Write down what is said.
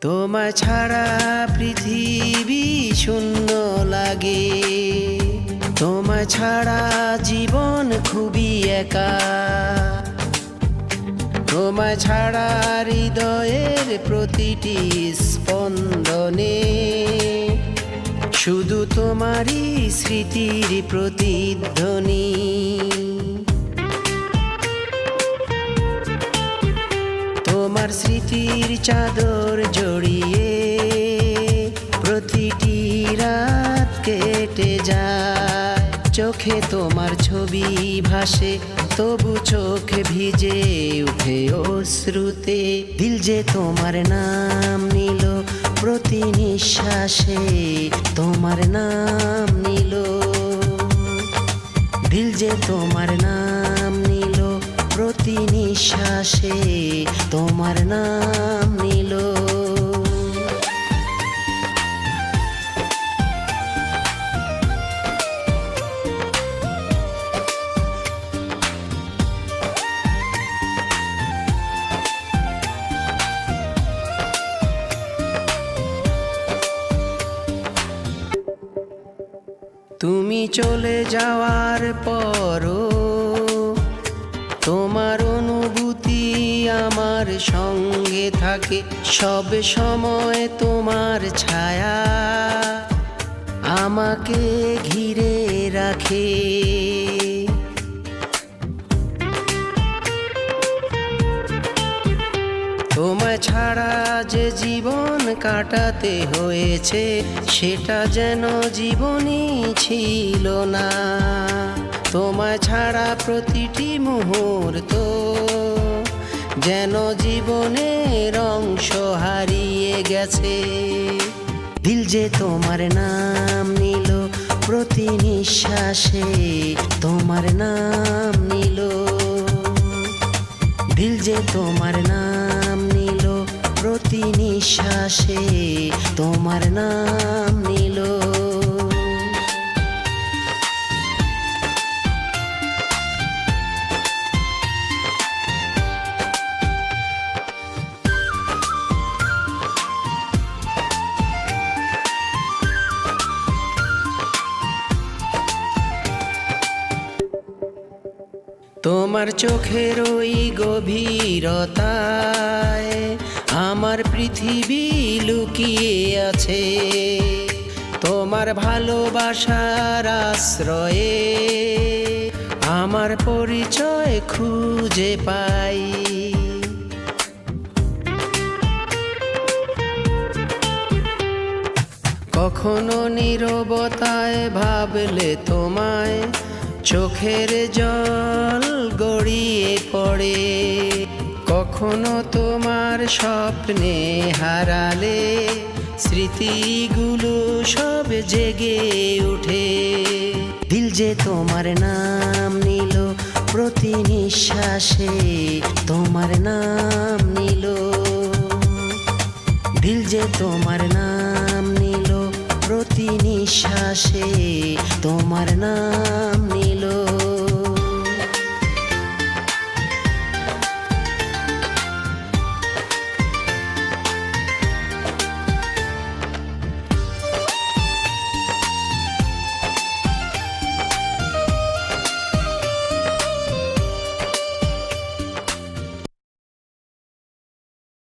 তোমায় ছাড়া পৃথিবী শূন্য লাগে, তোমায় ছাড়া জীবন খুবই একা, তোমায় ছাড়া হৃদয়ের প্রতিটি স্পন্দনে শুধু তোমারই স্মৃতির প্রতিধ্বনি। তোমার স্মৃতির চাদর জড়িয়ে প্রতিটি রাত কেটে যায়, চোখে তোমার ছবি ভাসে তবু চোখ ভিজে উঠে অশ্রুতে। দিল যে তোমার নাম নিল প্রতি নিঃশ্বাসে, তোমার নাম নিল, দিল যে তোমার নাম নিল প্রতি নিঃশ্বাসে, তোমার নাম নিল। তুমি চলে যাওয়ার পরও তোমার অনুভূতি আমার সঙ্গে থাকে, সব সময় তোমার ছায়া আমাকে ঘিরে রাখে। তোমায় ছাড়া যে জীবন কাটাতে হয়েছে সেটা যেন জীবনই ছিল না। তোমায় ছাড়া প্রতিটি মুহূর্ত যেন জীবনের অংশ হারিয়ে গেছে। দিল যে তোমার নাম নিল প্রতি নিঃশ্বাসে, তোমার নাম নিল, দিল যে তোমার নাম নিল প্রতি নিঃশ্বাসে, তোমার নাম নিল। তোমার চোখের ওই গভীরতায় আমার পৃথিবী লুকিয়ে আছে, তোমার ভালোবাসার আশ্রয়ে আমার পরিচয় খুঁজে পাই। কখনো নীরবতায় ভাবলে তোমায় চোখের জল গড়িয়ে পড়ে, কখনো তোমার স্বপ্নে হারালে স্মৃতিগুলো সব জেগে উঠে। দিল যে তোমার নাম নিল প্রতি নিঃশ্বাসে, তোমার নাম নিল, দিল যে তোমার নাম নিল প্রতি নিঃশ্বাসে, তোমার নাম